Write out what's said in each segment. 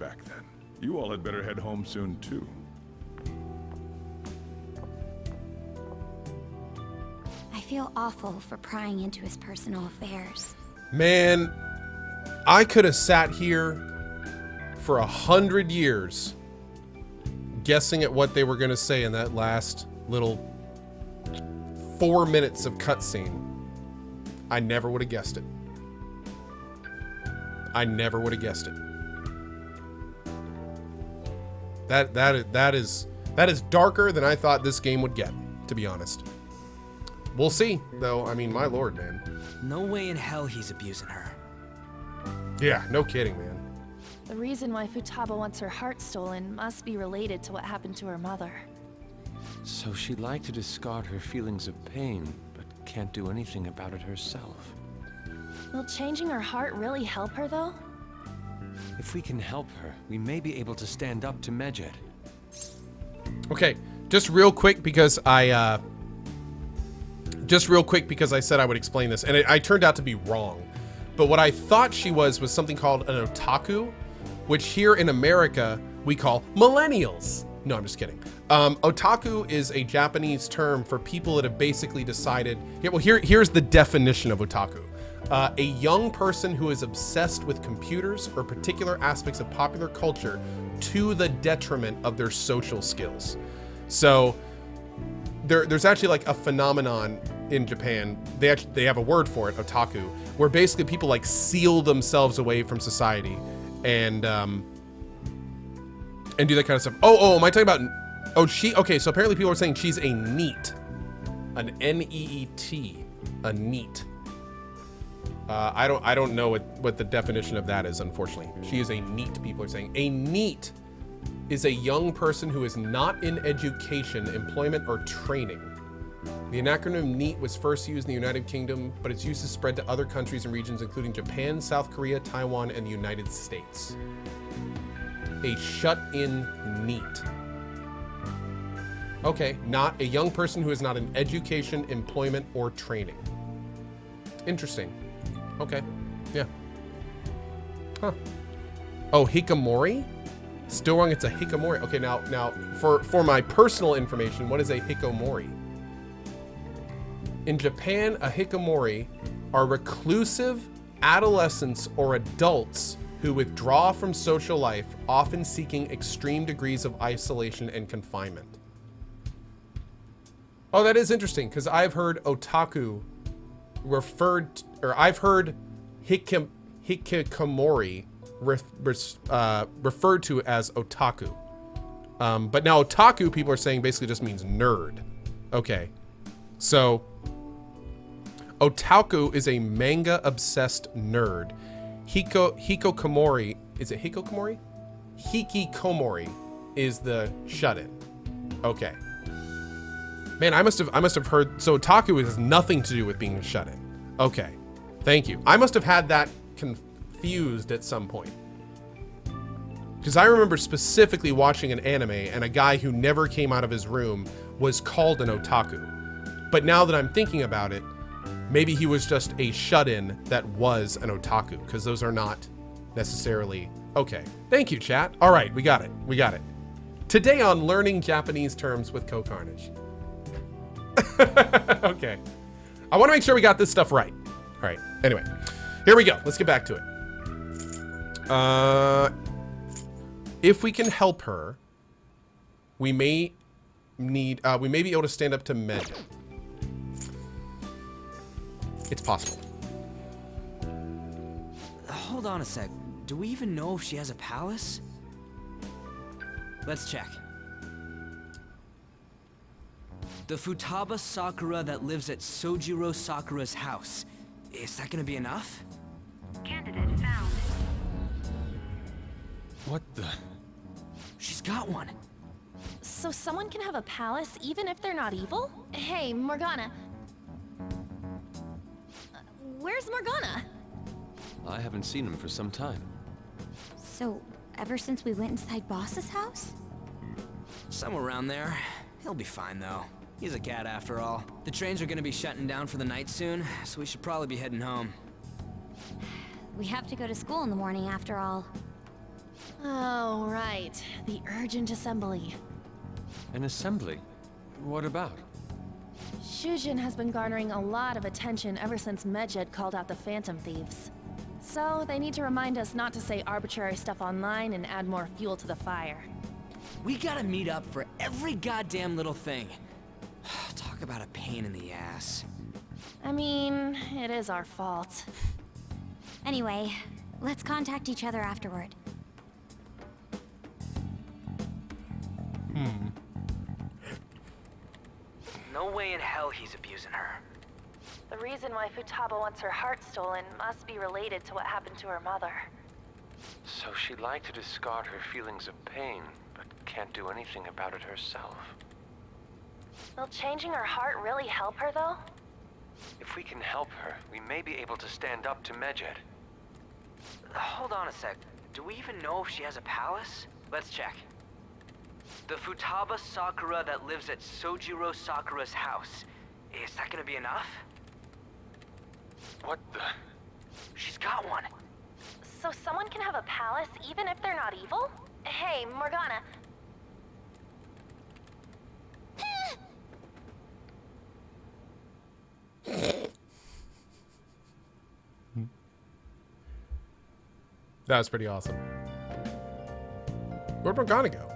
back then. You all had better head home soon, too. I feel awful for prying into his personal affairs. Man, I could have sat here for 100 years guessing at what they were going to say in that last little 4 minutes of cutscene. I never would have guessed it. I never would have guessed it. That is darker than I thought this game would get, to be honest. We'll see, though. I mean, my lord, man. No way in hell he's abusing her. Yeah, no kidding, man. The reason why Futaba wants her heart stolen must be related to what happened to her mother. So she'd like to discard her feelings of pain, but can't do anything about it herself. Will changing her heart really help her, though? If we can help her, we may be able to stand up to Medjed. Okay, just real quick because I said I would explain this, and I turned out to be wrong. But what I thought she was something called an otaku, which here in America we call millennials. No, I'm just kidding. Otaku is a Japanese term for people that have basically decided. Yeah, well, here's the definition of otaku. A young person who is obsessed with computers or particular aspects of popular culture to the detriment of their social skills. So there's actually like a phenomenon in Japan. They have a word for it, otaku, where basically people like seal themselves away from society and do that kind of stuff. Oh, am I talking about? Oh, okay, so apparently people are saying she's a NEET, an N-E-E-T, a NEET. I don't know what the definition of that is, unfortunately. She is a NEET, people are saying. A NEET is a young person who is not in education, employment, or training. The acronym NEET was first used in the United Kingdom, but its use is spread to other countries and regions, including Japan, South Korea, Taiwan, and the United States. A shut-in NEET. Okay, not a young person who is not in education, employment, or training. Interesting. Okay, yeah. Huh. Oh, hikikomori? Still wrong, it's a hikikomori. Okay, now for my personal information, what is a hikikomori? In Japan, a hikikomori are reclusive adolescents or adults who withdraw from social life, often seeking extreme degrees of isolation and confinement. Oh, that is interesting, because I've heard otaku I've heard hikikomori referred to as otaku. But now otaku, people are saying, basically just means nerd. Okay, so otaku is a manga-obsessed nerd. Hikikomori, is it hikikomori? Hikikomori is the shut-in. Okay. Man, I must have heard, so otaku has nothing to do with being a shut-in. Okay, thank you. I must have had that confused at some point. Because I remember specifically watching an anime and a guy who never came out of his room was called an otaku. But now that I'm thinking about it, maybe he was just a shut-in that was an otaku, because those are not necessarily... Okay, thank you, chat. All right, we got it. Today on Learning Japanese Terms with CohhCarnage. Okay. I want to make sure we got this stuff right. All right. Anyway, here we go. Let's get back to it. If we can help her, we may be able to stand up to Medjed. It's possible. Hold on a sec. Do we even know if she has a palace? Let's check. The Futaba Sakura that lives at Sojiro Sakura's house. Is that gonna be enough? Candidate found. What the? She's got one. So someone can have a palace even if they're not evil? Hey, Morgana. Where's Morgana? I haven't seen him for some time. So, ever since we went inside Boss's house? Somewhere around there. He'll be fine though. He's a cat after all. The trains are gonna be shutting down for the night soon, so we should probably be heading home. We have to go to school in the morning after all. Oh, Right, the urgent assembly. An assembly? What about? Shujin has been garnering a lot of attention ever since Medjed called out the Phantom Thieves. So they need to remind us not to say arbitrary stuff online and add more fuel to the fire. We gotta meet up for every goddamn little thing. Talk about a pain in the ass. I mean, it is our fault. Anyway, let's contact each other afterward. No way in hell he's abusing her. The reason why Futaba wants her heart stolen must be related to what happened to her mother. So she'd like to discard her feelings of pain, but can't do anything about it herself. Will changing her heart really help her, though? If we can help her, we may be able to stand up to Medjed. Hold on a sec. Do we even know if she has a palace? Let's check. The Futaba Sakura that lives at Sojiro Sakura's house. Is that gonna be enough? What the? She's got one. So someone can have a palace even if they're not evil? Hey, Morgana. That was pretty awesome. Where'd Morgana go?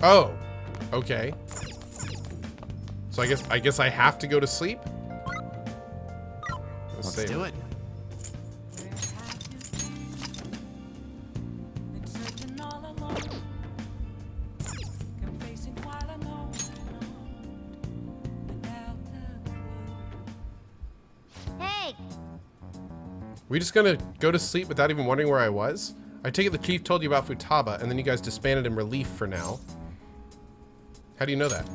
Oh, okay. So I guess I have to go to sleep. Let's do it. Hey! We just gonna go to sleep without even wondering where I was? I take it the chief told you about Futaba, and then you guys disbanded in relief for now. How do you know that?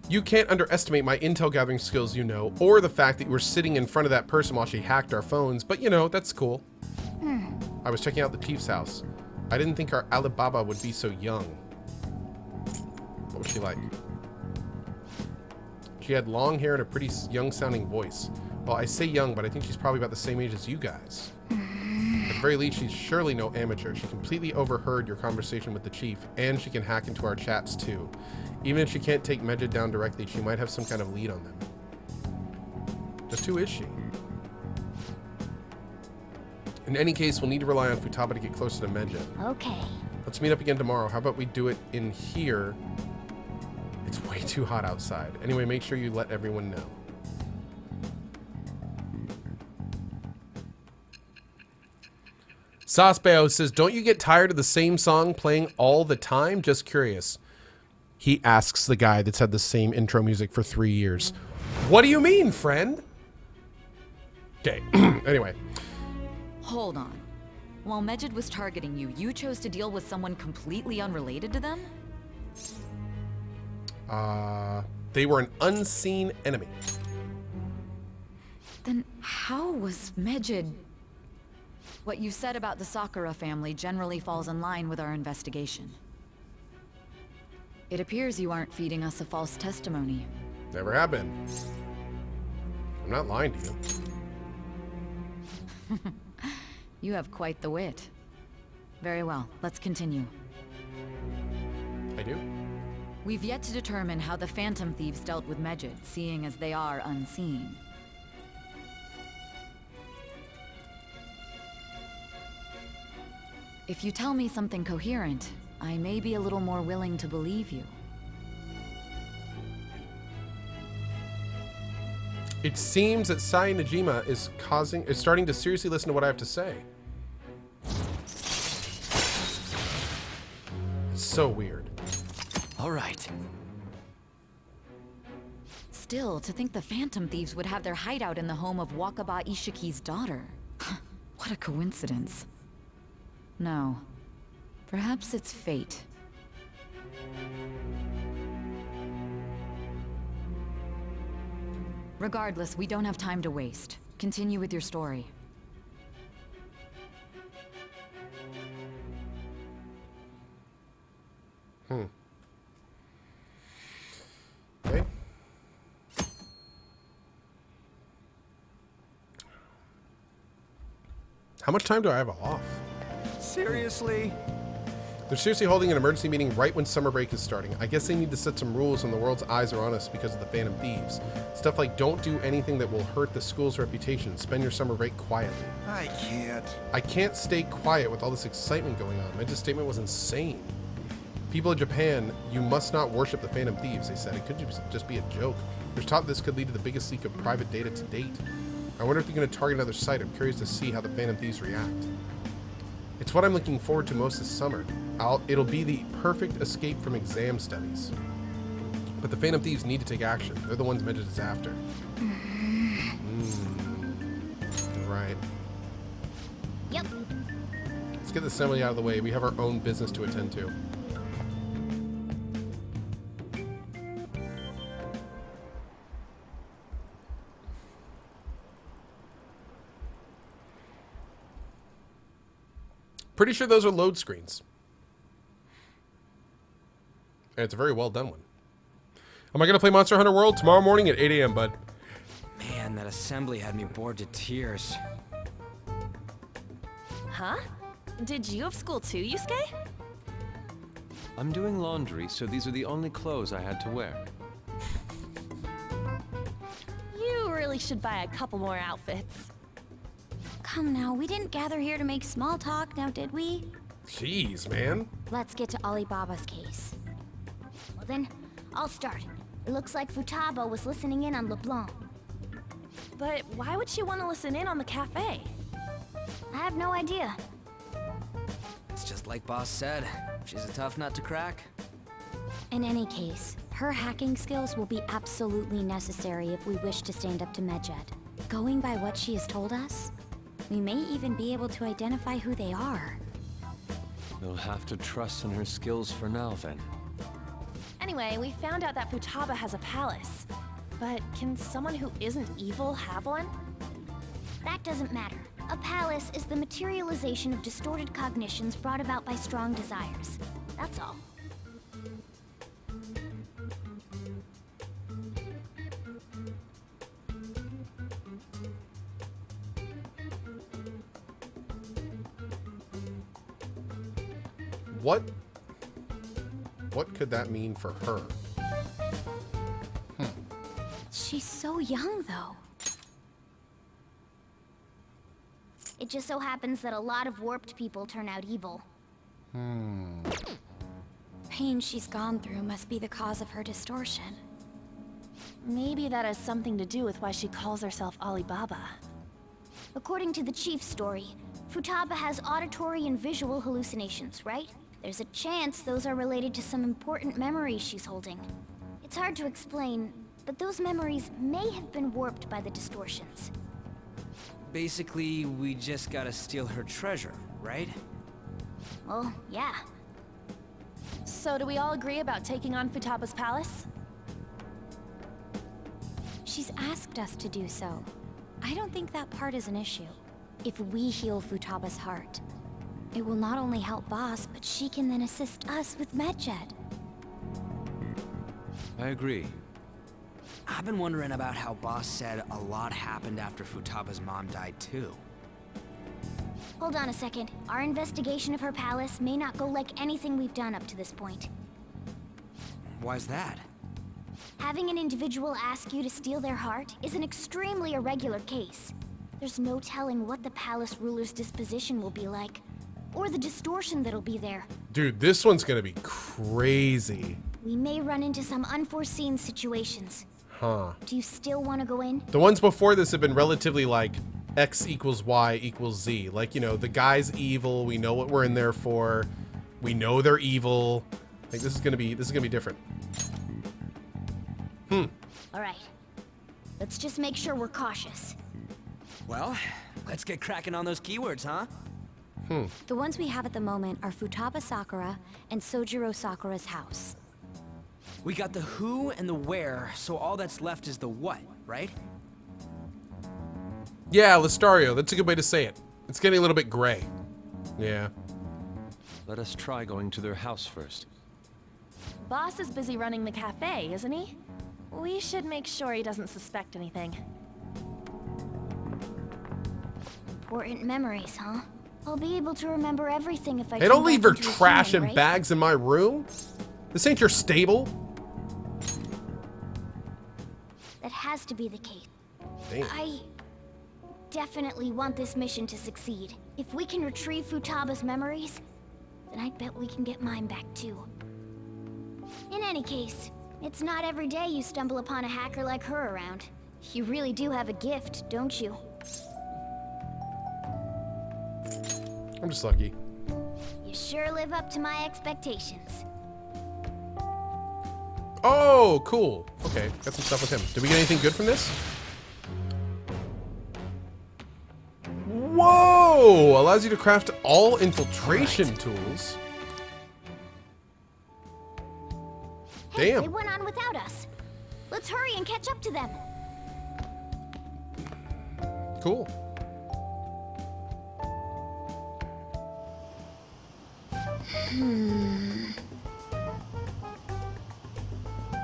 You can't underestimate my intel gathering skills, you know, or the fact that you were sitting in front of that person while she hacked our phones, but you know, that's cool. I was checking out the chief's house. I didn't think our Alibaba would be so young. What was she like? She had long hair and a pretty young-sounding voice. Well, I say young, but I think she's probably about the same age as you guys. At the very least, she's surely no amateur. She completely overheard your conversation with the chief, and she can hack into our chats too. Even if she can't take Medjed down directly, she might have some kind of lead on them. Just who is she? In any case, we'll need to rely on Futaba to get closer to Medjed. Okay. Let's meet up again tomorrow. How about we do it in here? It's way too hot outside. Anyway, make sure you let everyone know. Saspeo says, don't you get tired of the same song playing all the time? Just curious. He asks the guy that's had the same intro music for 3 years. What do you mean, friend? Okay, anyway. Hold on. While Medjed was targeting you, you chose to deal with someone completely unrelated to them? They were an unseen enemy. Then how was Medjed... What you said about the Sakura family generally falls in line with our investigation. It appears you aren't feeding us a false testimony. Never have been. I'm not lying to you. You have quite the wit. Very well, let's continue. I do? We've yet to determine how the Phantom Thieves dealt with Medjed, seeing as they are unseen. If you tell me something coherent, I may be a little more willing to believe you. It seems that Sai Najima is starting to seriously listen to what I have to say. It's so weird. All right. Still, to think the Phantom Thieves would have their hideout in the home of Wakaba Ishiki's daughter. What a coincidence. No. Perhaps it's fate. Regardless, we don't have time to waste. Continue with your story. Okay. How much time do I have off? Seriously? They're seriously holding an emergency meeting right when summer break is starting. I guess they need to set some rules when the world's eyes are on us because of the Phantom Thieves. Stuff like don't do anything that will hurt the school's reputation. Spend your summer break quietly. I can't. I can't stay quiet with all this excitement going on. My statement was insane. People in Japan, you must not worship the Phantom Thieves, they said. It could just be a joke. There's talk this could lead to the biggest leak of private data to date. I wonder if they're going to target another site. I'm curious to see how the Phantom Thieves react. It's what I'm looking forward to most this summer. It'll be the perfect escape from exam studies. But the Phantom Thieves need to take action. They're the ones Medjed is after. Right. Yep. Let's get the assembly out of the way. We have our own business to attend to. Pretty sure those are load screens. And it's a very well done one. Am I going to play Monster Hunter World tomorrow morning at 8 a.m., bud? Man, that assembly had me bored to tears. Huh? Did you have school too, Yusuke? I'm doing laundry, so these are the only clothes I had to wear. You really should buy a couple more outfits. Come now, we didn't gather here to make small talk, now did we? Jeez, man. Let's get to Alibaba's case. Well then, I'll start. It looks like Futaba was listening in on LeBlanc. But why would she want to listen in on the cafe? I have no idea. It's just like Boss said. She's a tough nut to crack. In any case, her hacking skills will be absolutely necessary if we wish to stand up to Medjed. Going by what she has told us, we may even be able to identify who they are. We'll have to trust in her skills for now, then. Anyway, we found out that Futaba has a palace. But can someone who isn't evil have one? That doesn't matter. A palace is the materialization of distorted cognitions brought about by strong desires. That's all. What could that mean for her? She's so young, though. It just so happens that a lot of warped people turn out evil. Pain she's gone through must be the cause of her distortion. Maybe that has something to do with why she calls herself Alibaba. According to the chief's story, Futaba has auditory and visual hallucinations, right? There's a chance those are related to some important memories she's holding. It's hard to explain, but those memories may have been warped by the distortions. Basically, we just gotta steal her treasure, right? Well, yeah. So do we all agree about taking on Futaba's palace? She's asked us to do so. I don't think that part is an issue. If we heal Futaba's heart, it will not only help Boss, but she can then assist us with Medjed. I agree. I've been wondering about how Boss said a lot happened after Futaba's mom died too. Hold on a second. Our investigation of her palace may not go like anything we've done up to this point. Why's that? Having an individual ask you to steal their heart is an extremely irregular case. There's no telling what the palace ruler's disposition will be like, or the distortion that'll be there. Dude, this one's gonna be crazy. We may run into some unforeseen situations. Huh. Do you still want to go in? The ones before this have been relatively like X equals Y equals Z. Like, you know, the guy's evil. We know what we're in there for. We know they're evil. Like, this is gonna be different. All right. Let's just make sure we're cautious. Well, let's get cracking on those keywords, huh? The ones we have at the moment are Futaba Sakura and Sojiro Sakura's house. We got the who and the where, so all that's left is the what, right? Yeah, Listario. That's a good way to say it. It's getting a little bit gray. Yeah. Let us try going to their house first. boss is busy running the cafe, isn't he? We should make sure he doesn't suspect anything. Important memories, huh? I'll be able to remember everything if I Hey, don't turn leave back your into a trash human, and right? bags in my room. This ain't your stable. That has to be the case. Damn. I definitely want this mission to succeed. If we can retrieve Futaba's memories, then I bet we can get mine back too. In any case, it's not every day you stumble upon a hacker like her around. You really do have a gift, don't you? I'm just lucky. You sure live up to my expectations. Oh, cool. Okay, got some stuff with him. Did we get anything good from this? Whoa! Allows you to craft all infiltration tools. Hey, Damn. they went on without us. Let's hurry and catch up to them. Cool.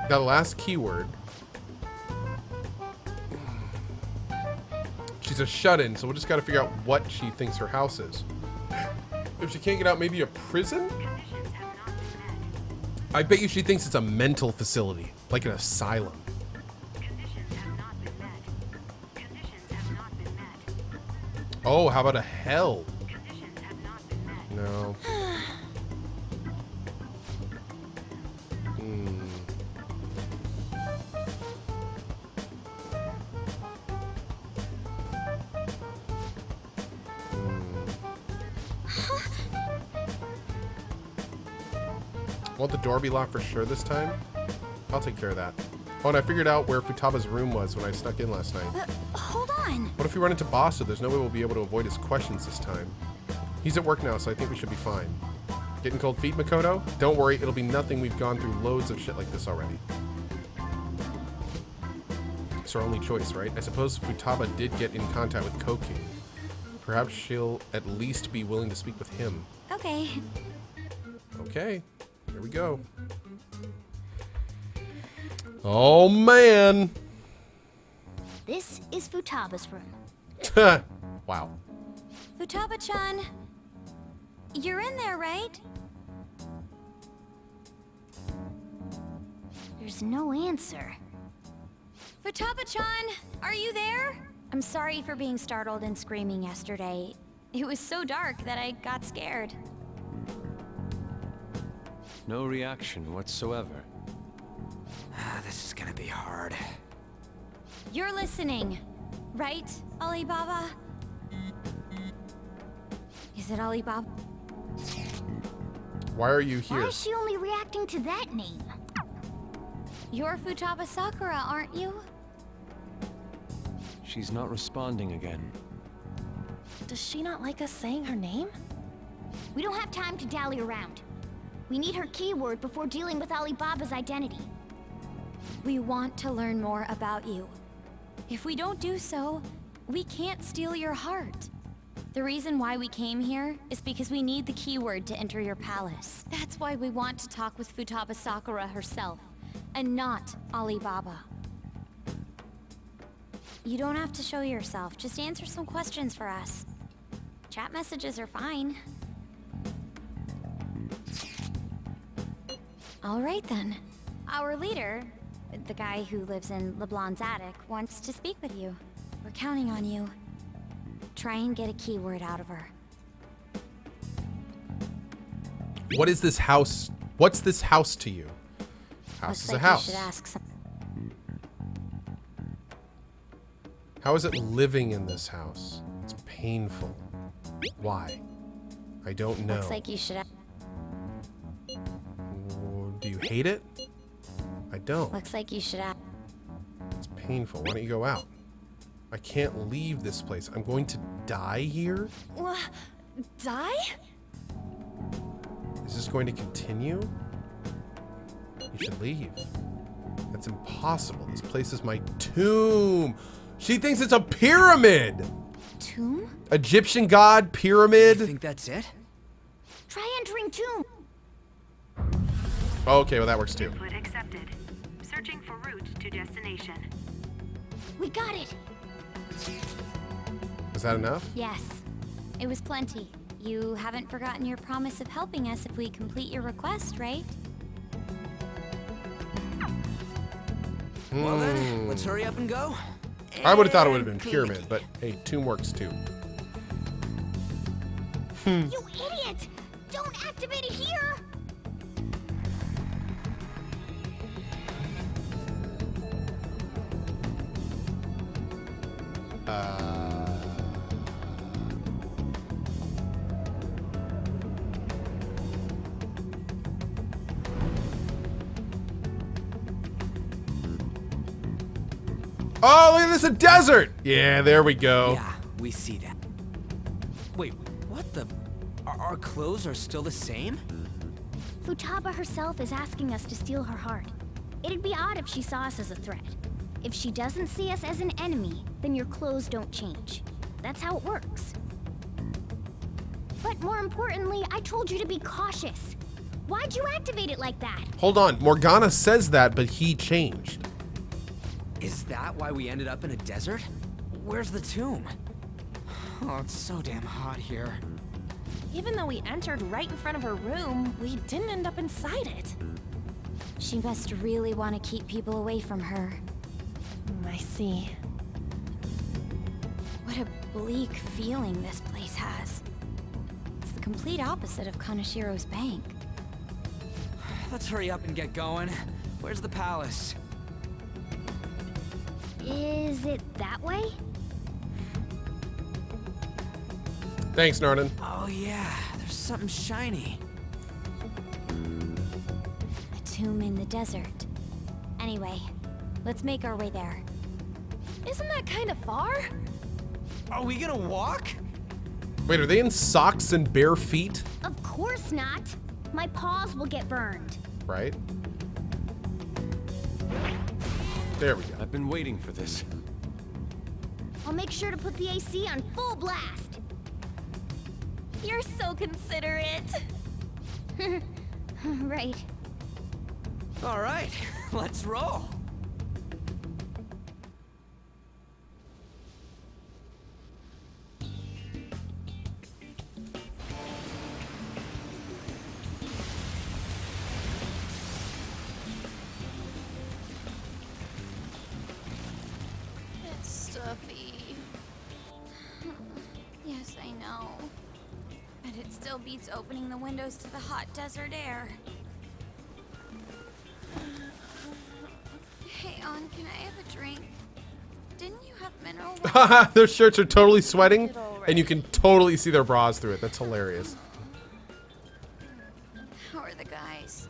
Now the last keyword. She's a shut-in, so we'll just gotta figure out what she thinks her house is. If she can't get out, maybe a prison? I bet you she thinks it's a mental facility, like an asylum. Oh, how about a hell? No. Won't the door be locked for sure this time? I'll take care of that. Oh, and I figured out where Futaba's room was when I snuck in last night. Hold on. What if we run into Basta? There's no way we'll be able to avoid his questions this time. He's at work now, so I think we should be fine. Getting cold feet, Makoto? Don't worry, it'll be nothing. We've gone through loads of shit like this already. It's our only choice, right? I suppose Futaba did get in contact with Koku. Perhaps she'll at least be willing to speak with him. Okay. Okay, here we go. Oh, man. This is Futaba's room. Wow. Futaba-chan, you're in there, right? There's no answer. Futaba-chan, are you there? I'm sorry for being startled and screaming yesterday. It was so dark that I got scared. No reaction whatsoever. This is gonna be hard. You're listening, right, Alibaba? Is it Alibaba? Why are you Why here? is she only reacting to that name? You're Futaba Sakura, aren't you? She's not responding again. Does she not like us saying her name? We don't have time to dally around. We need her keyword before dealing with Alibaba's identity. We want to learn more about you. If we don't do so, we can't steal your heart. The reason why we came here is because we need the keyword to enter your palace. That's why we want to talk with Futaba Sakura herself, and not Alibaba. You don't have to show yourself, just answer some questions for us. Chat messages are fine. All right then. Our leader, the guy who lives in LeBlanc's attic, wants to speak with you. We're counting on you. Try and get a keyword out of her. What is this house? What's this house to you? House is a house. You should ask some. How is it living in this house? It's painful. Why? I don't know. Looks like you should. Do you hate it? I don't. Looks like you should. It's painful. Why don't you go out? I can't leave this place. I'm going to die here? Die? Is this going to continue? You should leave. That's impossible. This place is my tomb. She thinks it's a pyramid. Tomb? Egyptian god pyramid. You think that's it? Try entering tomb. Okay, well that works too. Input accepted. Searching for route to destination. We got it! Is that enough? Yes. It was plenty. You haven't forgotten your promise of helping us if we complete your request, right? Well then, let's hurry up and go. I would have thought it would have been pyramid, but hey, tomb works too. You idiot! Don't activate it here! Oh, look at this, a desert! Yeah, there we go. Yeah, we see that. Wait, what the? Our clothes are still the same? Futaba herself is asking us to steal her heart. It'd be odd if she saw us as a threat. If she doesn't see us as an enemy, then your clothes don't change. That's how it works. But more importantly, I told you to be cautious. Why'd you activate it like that? Hold on, Morgana says that, but he changed. Is that why we ended up in a desert? Where's the tomb? Oh, it's so damn hot here. Even though we entered right in front of her room, we didn't end up inside it. She must really want to keep people away from her. I see. What a bleak feeling this place has. It's the complete opposite of Kanashiro's bank. Let's hurry up and get going. Where's the palace? Is it that way? Thanks, Narden. Oh yeah, there's something shiny. A tomb in the desert. Anyway, let's make our way there. Isn't that kind of far? Are we gonna walk? Wait, are they in socks and bare feet? Of course not. My paws will get burned. Right? There we go. I've been waiting for this. I'll make sure to put the AC on full blast. You're so considerate. Right. All right, let's roll. It's stuffy. Yes, I know. But it still beats opening the windows to the hot desert air. Hey, On, can I have a drink? Didn't you have mineral water? Their shirts are totally sweating, and you can totally see their bras through it. That's hilarious. How are the guys?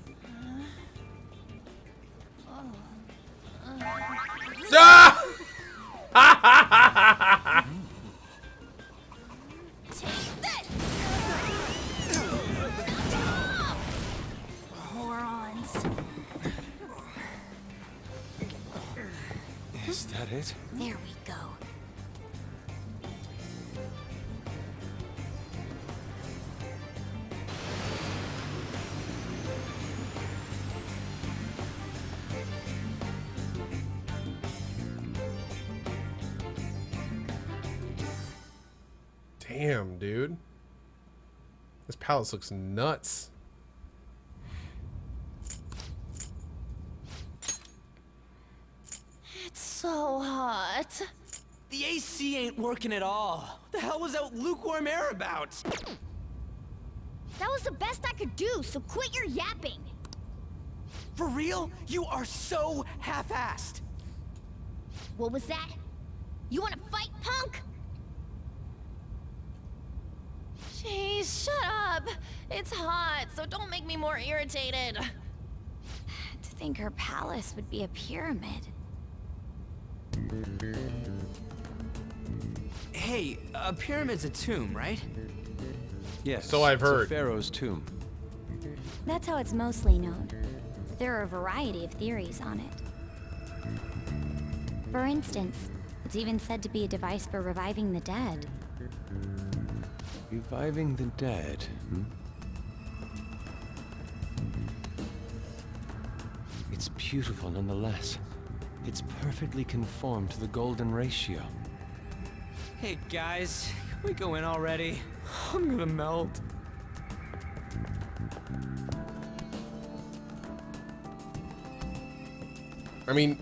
Ah! Take this! Morons. Is that it? There we go. Damn, dude. This palace looks nuts. It's so hot. The AC ain't working at all. What the hell was that lukewarm air about? That was the best I could do, so quit your yapping. For real? You are so half-assed. What was that? You want to fight, punk? Jeez, shut up. It's hot, so don't make me more irritated. To think her palace would be a pyramid. Hey, a pyramid's a tomb, right? Yes. So I've it's heard. a pharaoh's tomb. That's how it's mostly known. There are a variety of theories on it. For instance, it's even said to be a device for reviving the dead. Reviving the dead. beautiful nonetheless. It's perfectly conformed to the golden ratio. Hey guys, can we go in already? I'm gonna melt. I mean,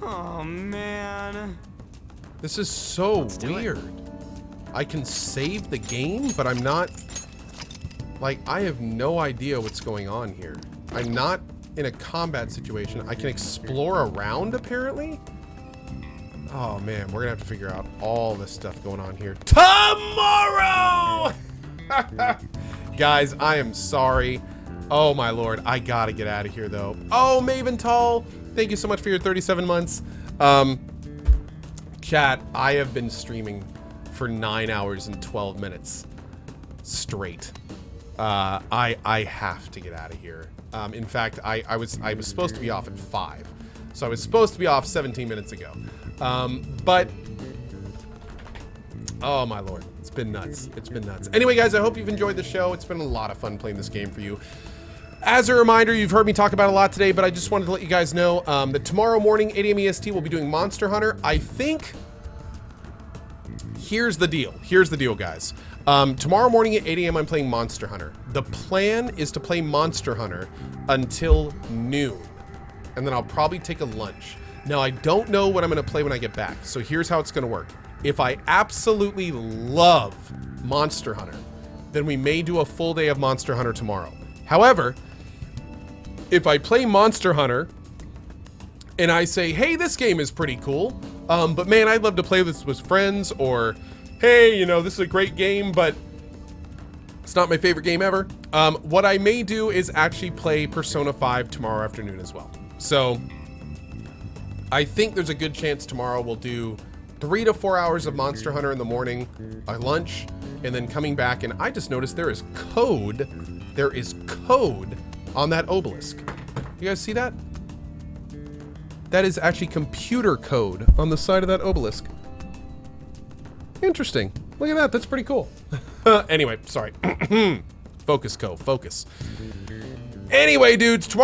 Oh man. this is so weird. I can save the game, but I'm not... Like, I have no idea what's going on here. I'm not in a combat situation. I can explore around, apparently? Oh, man. We're gonna have to figure out all this stuff going on here tomorrow! Guys, I am sorry. Oh, my lord. I gotta get out of here, though. Oh, Mavental! Thank you so much for your 37 months. Chat, I have been streaming for 9 hours and 12 minutes straight. I have to get out of here. In fact, I was supposed to be off at 5. So I was supposed to be off 17 minutes ago. But oh my lord, it's been nuts. It's been nuts. Anyway, guys, I hope you've enjoyed the show. It's been a lot of fun playing this game for you. As a reminder, you've heard me talk about it a lot today, but I just wanted to let you guys know that tomorrow morning, 8 a.m. EST, we'll be doing Monster Hunter. I think... Here's the deal. Here's the deal, guys. Tomorrow morning at 8 a.m. I'm playing Monster Hunter. The plan is to play Monster Hunter until noon. And then I'll probably take a lunch. Now, I don't know what I'm going to play when I get back. So here's how it's going to work. If I absolutely love Monster Hunter, then we may do a full day of Monster Hunter tomorrow. However, if I play Monster Hunter and I say, hey, this game is pretty cool, but man, I'd love to play this with friends, or hey, you know, this is a great game, but it's not my favorite game ever. What I may do is actually play Persona 5 tomorrow afternoon as well. So I think there's a good chance tomorrow we'll do 3 to 4 hours of Monster Hunter in the morning, a lunch, and then coming back. And I just noticed there is code. There is code on that obelisk. You guys see that? That is actually computer code on the side of that obelisk. Interesting. Look at that. That's pretty cool. Anyway, sorry. Focus, focus. Anyway, dudes, tomorrow